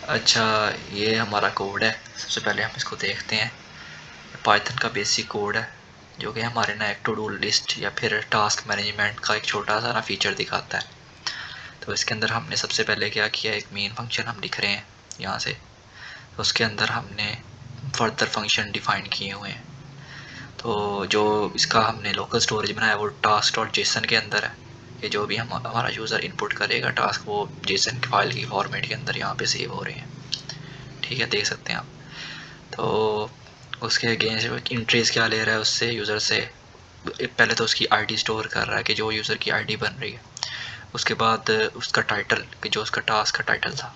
अच्छा, ये हमारा कोड है। सबसे पहले हम इसको देखते हैं। पाइथन का बेसिक कोड है जो कि हमारे ना एक टू डू लिस्ट या फिर टास्क मैनेजमेंट का एक छोटा सा ना फीचर दिखाता है। तो इसके अंदर हमने सबसे पहले क्या किया, एक मेन फंक्शन हम लिख रहे हैं यहाँ से। तो उसके अंदर हमने फर्दर फंक्शन डिफाइन किए हुए हैं। तो जो इसका हमने लोकल स्टोरेज बनाया वो टास्क डॉट जेसन के अंदर है कि जो भी हमारा यूज़र इनपुट करेगा टास्क वो जेसन फाइल की फॉर्मेट के अंदर यहाँ पे सेव हो रहे हैं। ठीक है, देख सकते हैं आप। तो उसके अगेंस्ट इंट्रीज क्या ले रहा है उससे, यूज़र से पहले तो उसकी आईडी स्टोर कर रहा है कि जो यूज़र की आईडी बन रही है। उसके बाद उसका टाइटल कि जो उसका टास्क का टाइटल था।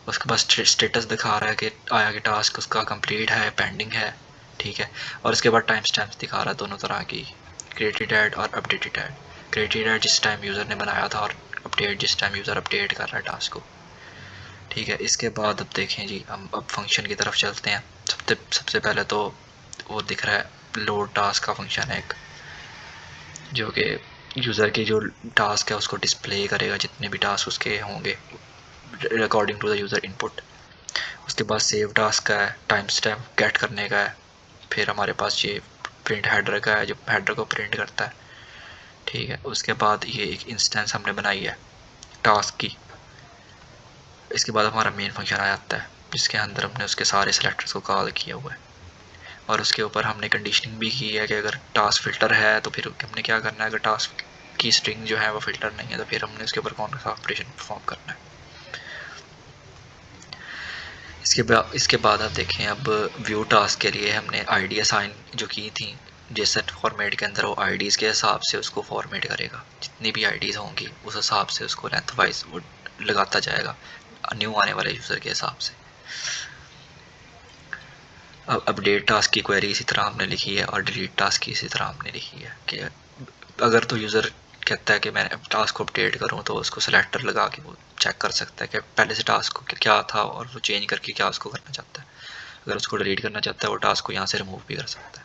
उसके बाद स्टेटस दिखा रहा है कि आया कि टास्क उसका कंप्लीट है, पेंडिंग है। ठीक है, और उसके बाद टाइम स्टैम्प्स दिखा रहा है दोनों तरह की, क्रिएटेड ऐड और अपडेटेड ऐड। क्रिएटेड ऐड जिस टाइम यूज़र ने बनाया था और अपडेट जिस टाइम यूज़र अपडेट कर रहा है टास्क को। ठीक है, इसके बाद अब देखें जी, हम अब फंक्शन की तरफ चलते हैं। सबसे पहले तो वो दिख रहा है लोड टास्क का फंक्शन है एक, जो कि यूज़र की जो टास्क है उसको डिस्प्ले करेगा, जितने भी टास्क उसके होंगे according to the user input. उसके बाद सेव टास्क का है, टाइम स्टैम्प गेट करने का है। फिर हमारे पास ये प्रिंट हेडर का है जो हेडर को प्रिंट करता है। ठीक है, उसके बाद ये एक इंस्टेंस हमने बनाई है टास्क की। इसके बाद हमारा मेन फंक्शन आ जाता है जिसके अंदर हमने उसके सारे सेलेक्टर्स को कॉल किया हुआ है। और उसके ऊपर हमने कंडीशनिंग भी की है कि अगर टास्क फिल्टर है तो फिर हमने क्या करना है, अगर टास्क की स्ट्रिंग जो है वो फिल्टर नहीं है तो फिर हमने उसके ऊपर कौन सा ऑपरेशन परफॉर्म करना है। इसके बाद आप देखें, अब व्यू टास्क के लिए हमने आईडी असाइन जो की थी जेसन फॉर्मेट के अंदर, वो आईडीज़ के हिसाब से उसको फॉर्मेट करेगा। जितनी भी आईडीज़ होंगी उस हिसाब से उसको लेंथ वाइज वो लगाता जाएगा न्यू आने वाले यूज़र के हिसाब से। अब अपडेट टास्क की क्वेरी इसी तरह हमने लिखी है और डिलीट टास्क की इसी तरह हमने लिखी है कि अगर तो यूज़र कहता है कि मैं टास्क को अपडेट करूं तो उसको सेलेक्टर लगा के वो चेक कर सकता है कि पहले से टास्क को क्या था और वो चेंज करके क्या उसको करना चाहता है। अगर उसको डिलीट करना चाहता है वो टास्क को यहाँ से रिमूव भी कर सकता है।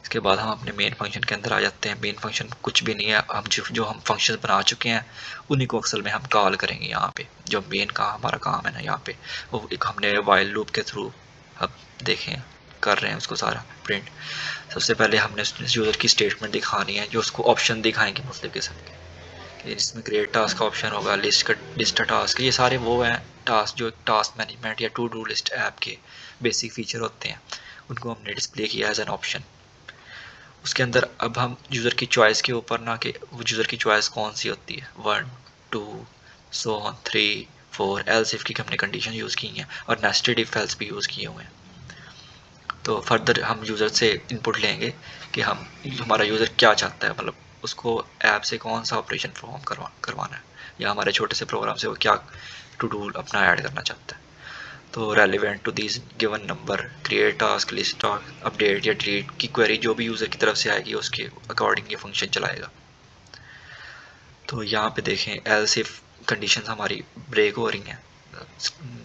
इसके बाद हम अपने मेन फंक्शन के अंदर आ जाते हैं। मेन फंक्शन कुछ भी नहीं है, हम जो हम फंक्शन बना चुके हैं उन्हीं को असल में हम कॉल करेंगे यहाँ पे। जो मेन का हमारा काम है ना यहाँ पे, वो एक हमने वाइल लूप के थ्रू अब देखें कर रहे हैं उसको सारा प्रिंट। सबसे पहले हमने यूज़र की स्टेटमेंट दिखानी है जो उसको ऑप्शन दिखाएंगे मुख्तलिफ किस्म के। इसमें क्रिएट टास्क का ऑप्शन होगा, लिस्ट टास्क, ये सारे वो हैं टास्क जो टास्क मैनेजमेंट या टू डू लिस्ट ऐप के बेसिक फीचर होते हैं, उनको हमने डिस्प्ले किया एज एन ऑप्शन। उसके अंदर अब हम यूज़र की चॉइस के ऊपर ना कि वो यूज़र की चॉइस कौन सी होती है, 1 2 सो ऑन 3 4 एल्स इफ की हमने कंडीशन यूज़ की हैं और नेस्टेड इफ एल्स भी यूज़ किए हुए हैं। तो फर्दर हम यूज़र से इनपुट लेंगे कि हम हमारा यूज़र क्या चाहता है, मतलब उसको ऐप से कौन सा ऑपरेशन परफॉर्म करवाना है या हमारे छोटे से प्रोग्राम से वो क्या टू डू अपना ऐड करना चाहता है। तो relevant to this given number create task list task update या डिलीट की क्वेरी जो भी यूज़र की तरफ से आएगी उसके अकॉर्डिंग ये फंक्शन चलाएगा। तो यहाँ पे देखें एल्स इफ कंडीशन हमारी ब्रेक हो रही हैं,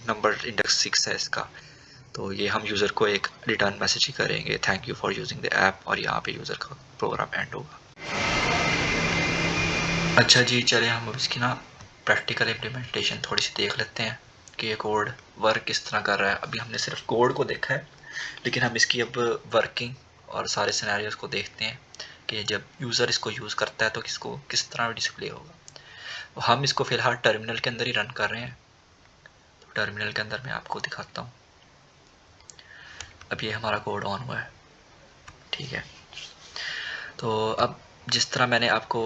नंबर इंडेक्स 6 है इसका। तो ये हम यूज़र को एक रिटर्न मैसेज ही करेंगे, thank you for using the app, और यहाँ पे यूज़र का प्रोग्राम एंड होगा। अच्छा जी, चले हम अब इसकी ना प्रैक्टिकल इम्प्लीमेंटेशन थोड़ी सी देख लेते हैं कि ये कोड वर्क किस तरह कर रहा है। अभी हमने सिर्फ कोड को देखा है, लेकिन हम इसकी अब वर्किंग और सारे सिनेरियोज को देखते हैं कि जब यूज़र इसको यूज़ करता है तो किस तरह डिस्प्ले होगा। तो हम इसको फ़िलहाल टर्मिनल के अंदर ही रन कर रहे हैं। तो टर्मिनल के अंदर मैं आपको दिखाता हूँ। अब ये हमारा कोड ऑन हुआ है। ठीक है, तो अब जिस तरह मैंने आपको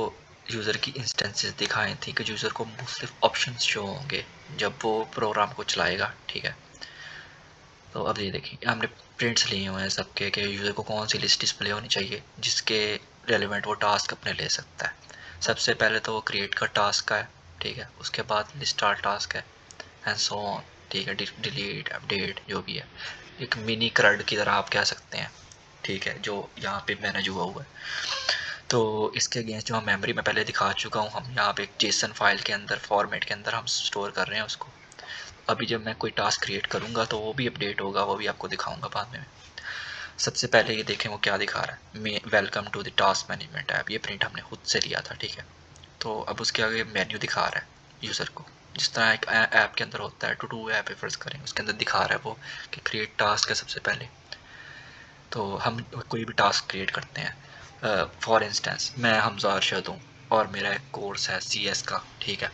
यूज़र की इंस्टेंसेस दिखाई थी कि यूज़र को मुख्तलिफ ऑप्शंस शो होंगे जब वो प्रोग्राम को चलाएगा। ठीक है, तो अब ये देखिए हमने प्रिंट्स लिए हुए हैं सबके कि यूज़र को कौन सी लिस्ट डिस्प्ले होनी चाहिए जिसके रेलिवेंट वो टास्क अपने ले सकता है। सबसे पहले तो वो क्रिएट का टास्क का है। ठीक है, उसके बाद लिस्ट आर टास्क है एंड सो ऑन। ठीक है, डिलीट अपडेट जो भी है, एक मिनी क्रड की तरह आप कह सकते हैं। ठीक है, जो यहाँ पे मैनेज हुआ है। तो इसके अगेंस्ट जो हम मेमोरी में पहले दिखा चुका हूँ, हम यहाँ पे एक जेसन फाइल के अंदर फॉर्मेट के अंदर हम स्टोर कर रहे हैं उसको। अभी जब मैं कोई टास्क क्रिएट करूँगा तो वो भी अपडेट होगा, वो भी आपको दिखाऊंगा बाद में। सबसे पहले ये देखें वो क्या दिखा रहा है, welcome to the task management app. ये प्रिंट हमने खुद से लिया था। ठीक है, तो अब उसके आगे मेन्यू दिखा रहा है यूज़र को। जिस तरह एक ऐप के अंदर होता है, टू डू ऐप फर्ज करें, उसके अंदर दिखा रहा है वो कि क्रिएट टास्क है सबसे पहले। तो हम कोई भी टास्क क्रिएट करते हैं, फॉर इंस्टेंस मैं हमजा अरशद हूँ और मेरा एक कोर्स है CS का, ठीक है।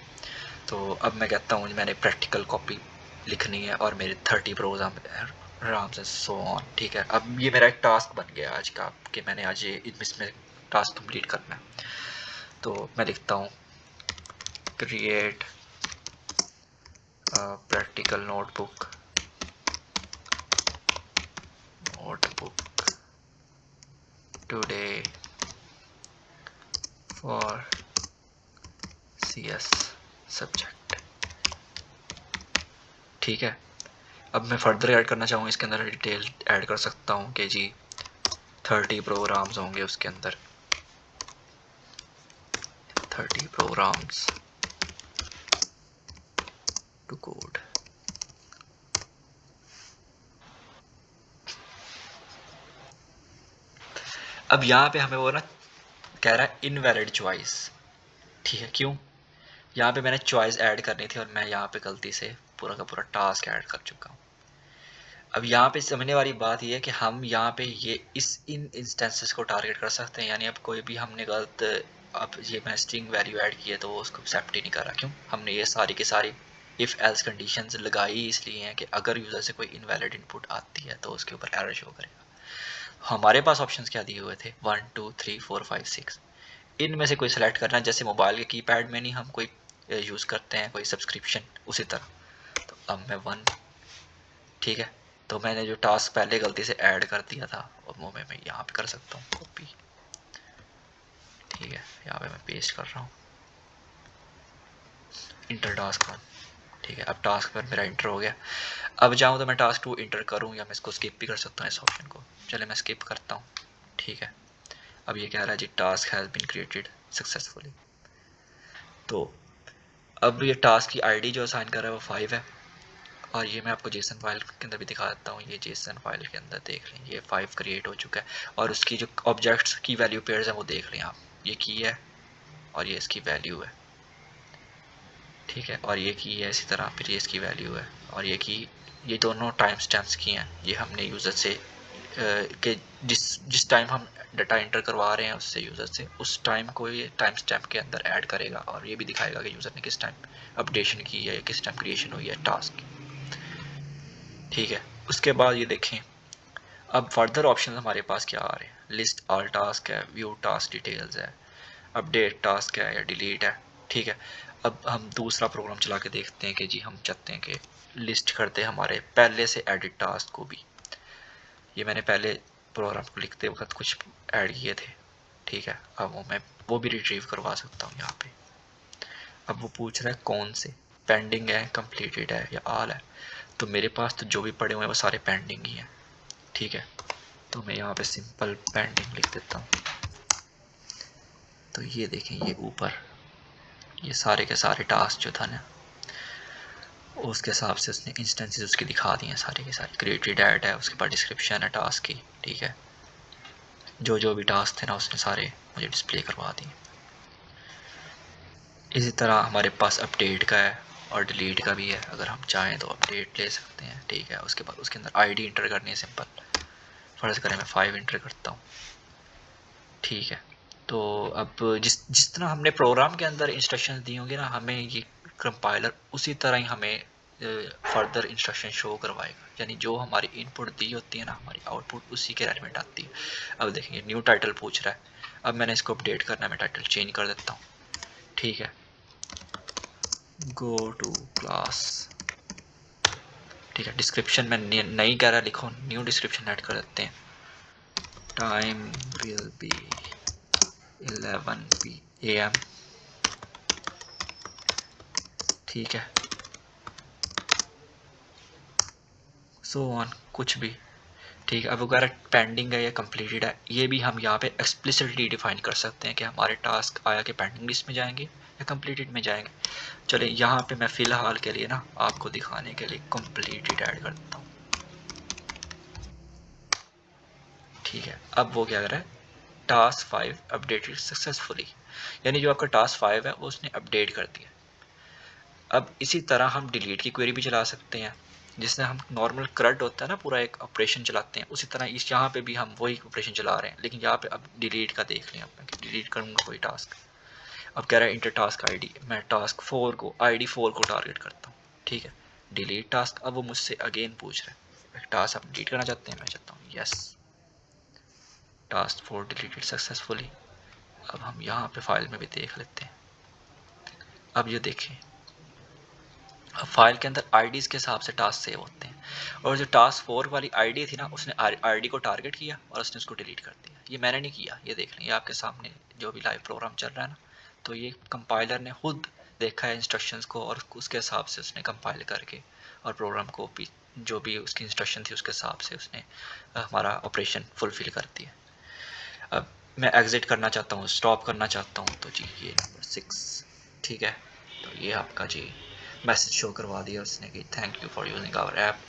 तो अब मैं कहता हूँ मैंने प्रैक्टिकल कॉपी लिखनी है और मेरे 30 प्रोग्राम आराम से सो ऑन, ठीक है। अब ये मेरा एक टास्क बन गया आज का कि मैंने आज ये इसमें टास्क कंप्लीट करना है। तो मैं लिखता हूँ create practical notebook today for CS subject, ठीक है। अब मैं फर्दर ऐड करना चाहूँ, इसके अंदर डिटेल ऐड कर सकता हूँ कि जी 30 प्रोग्राम्स होंगे उसके अंदर, 30 प्रोग्राम्स टू कोड। अब यहाँ पे हमें वो ना कह रहा है इनवैलिड चॉइस, ठीक है। क्यों? यहाँ पे मैंने चॉइस ऐड करनी थी और मैं यहाँ पे गलती से पूरा का पूरा टास्क ऐड कर चुका हूँ। अब यहाँ पे समझने वाली बात ये है कि हम यहाँ पे ये इन इंस्टेंसेस को टारगेट कर सकते हैं, यानी अब कोई भी हमने गलत, अब ये मैं स्ट्रिंग वैल्यू ऐड की है तो वो उसको एक्सेप्ट ही नहीं कर रहा। क्यों? हमने ये सारी की सारी इफ़ एल्स कंडीशंस लगाई इसलिए हैं कि अगर यूज़र से कोई इनवैलिड इनपुट आती है तो उसके ऊपर एरर शो करेगा। हमारे पास ऑप्शंस क्या दिए हुए थे, 1 2 3 4 5 6, इनमें से कोई सेलेक्ट करना है। जैसे मोबाइल के कीपैड में नहीं हम कोई यूज़ करते हैं कोई सब्सक्रिप्शन, उसी तरह। तो अब मैं 1, ठीक है। तो मैंने जो टास्क पहले गलती से ऐड कर दिया था और वो मैं यहाँ पे कर सकता हूँ कॉपी, ठीक है। यहाँ पे मैं पेस्ट कर रहा हूँ इंटर टास्क 1, ठीक है। अब टास्क पर मेरा इंटर हो गया। अब जाऊँ तो मैं टास्क 2 इंटर करूँ या मैं इसको स्किप भी कर सकता हूँ इस ऑप्शन को। चले मैं स्किप करता हूँ, ठीक है। अब ये कह रहा है जी task has been created successfully. तो अब ये टास्क की आईडी जो असाइन कर रहा है वो 5 है और ये मैं आपको जेसन फाइल के अंदर भी दिखा देता हूँ। ये जेसन फाइल के अंदर देख लें, ये 5 क्रिएट हो चुका है और उसकी जो ऑब्जेक्ट्स की वैल्यू पेयर्स हैं वो देख लें आप। ये की है और ये इसकी वैल्यू है, ठीक है। और ये की है इसी तरह, फिर ये इसकी वैल्यू है और ये दोनों टाइम स्टैम्प्स की हैं। ये हमने यूज़र से कि जिस टाइम हम डाटा इंटर करवा रहे हैं उससे यूज़र से, उस टाइम को ये टाइम स्टैम्प के अंदर ऐड करेगा और ये भी दिखाएगा कि यूज़र ने किस टाइम अपडेशन की है या किस टाइम क्रिएशन हुई है टास्क की, ठीक है। उसके बाद ये देखें, अब फर्दर ऑप्शन हमारे पास क्या आ रहे हैं, लिस्ट ऑल टास्क है, व्यू टास्क डिटेल्स है, अपडेट टास्क है या डिलीट है, ठीक है। अब हम दूसरा प्रोग्राम चला के देखते हैं कि जी हम चाहते हैं कि लिस्ट करते हैं हमारे पहले से एडिट टास्क को भी। ये मैंने पहले प्रोग्राम को लिखते वक्त कुछ ऐड किए थे, ठीक है। अब मैं वो भी रिट्रीव करवा सकता हूँ यहाँ पे। अब वो पूछ रहा है कौन से, पेंडिंग है, कंप्लीटेड है या ऑल है। तो मेरे पास तो जो भी पड़े हुए हैं वो सारे पेंडिंग ही हैं, ठीक है। तो मैं यहाँ पे सिंपल पेंडिंग लिख देता हूँ। तो ये देखें, ये ऊपर ये सारे के सारे टास्क जो था ना उसके हिसाब से उसने इंस्टेंसेस उसकी दिखा दी हैं सारी की सारी। क्रिएटेड ऐड है, उसके बाद डिस्क्रिप्शन है टास्क की, ठीक है। जो जो भी टास्क थे ना उसने सारे मुझे डिस्प्ले करवा दिए। इसी तरह हमारे पास अपडेट का है और डिलीट का भी है। अगर हम चाहें तो अपडेट ले सकते हैं, ठीक है। उसके बाद उसके अंदर आईडी इंटर करनी है सिंपल। फ़र्ज़ करें मैं 5 इंटर करता हूँ, ठीक है। तो अब जिस तरह हमने प्रोग्राम के अंदर इंस्ट्रक्शंस दी होंगी ना, हमें ये कंपाइलर उसी तरह ही हमें फर्दर इंस्ट्रक्शन शो करवाएगा। यानी जो हमारी इनपुट दी होती है ना, हमारी आउटपुट उसी के रेलिवेंट आती है। अब देखेंगे न्यू टाइटल पूछ रहा है। अब मैंने इसको अपडेट करना है, मैं टाइटल चेंज कर देता हूँ, ठीक है। गो टू क्लास, ठीक है। डिस्क्रिप्शन में नहीं कह रहा लिखो, न्यू डिस्क्रिप्शन ऐड कर देते हैं। टाइम विल बी 11 PM, ठीक है। सो ऑन कुछ भी, ठीक है। अब अगर पेंडिंग है या कंप्लीटेड है, ये भी हम यहाँ पे एक्सप्लिसिटली डिफाइन कर सकते हैं कि हमारे टास्क आया कि पेंडिंग लिस्ट में जाएंगे या कंप्लीटेड में जाएंगे। चलिए यहाँ पे मैं फ़िलहाल के लिए ना आपको दिखाने के लिए कंप्लीटेड ऐड कर देता हूँ, ठीक है। अब वो क्या कर रहा है, टास्क 5 अपडेटेड सक्सेसफुली, यानी जो आपका टास्क 5 है वो उसने अपडेट कर दिया। अब इसी तरह हम डिलीट की क्वेरी भी चला सकते हैं, जिसमें हम नॉर्मल करट होता है ना, पूरा एक ऑपरेशन चलाते हैं, उसी तरह इस यहाँ पे भी हम वही ऑपरेशन चला रहे हैं, लेकिन यहाँ पे अब डिलीट का देख लें आप, डिलीट करूँगा कोई टास्क। अब कह रहा है इंटर टास्क आईडी, मैं टास्क 4 को आईडी 4 को टारगेट करता हूँ, ठीक है, डिलीट टास्क। अब वो मुझसे अगेन पूछ रहा है एक टास्क आप डिलीट करना चाहते हैं, मैं चाहता हूँ यस, टास्क 4 डिलीटेड सक्सेसफुली। अब हम यहाँ पे फाइल में भी देख लेते हैं। अब ये देखें, अब फाइल के अंदर आईडीज़ के हिसाब से टास्क सेव होते हैं, और जो टास्क 4 वाली आईडी थी ना, उसने आईडी को टारगेट किया और उसने उसको डिलीट कर दिया। ये मैंने नहीं किया, ये देख लें, ये आपके सामने जो भी लाइव प्रोग्राम चल रहा है ना, तो ये कंपाइलर ने खुद देखा है इंस्ट्रक्शंस को, और उसके हिसाब से उसने कंपाइल करके और प्रोग्राम को भी जो भी उसकी इंस्ट्रक्शन थी उसके हिसाब से उसने हमारा ऑपरेशन फुलफिल कर दिया। अब मैं एग्ज़िट करना चाहता हूँ, स्टॉप करना चाहता हूँ, तो जी ये नंबर 6, ठीक है। तो ये आपका जी मैसेज शो करवा दिया उसने कि thank you for using our app.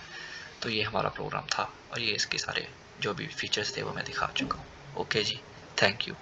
तो ये हमारा प्रोग्राम था, और ये इसके सारे जो भी फीचर्स थे वो मैं दिखा चुका हूँ। ओके जी, थैंक यू।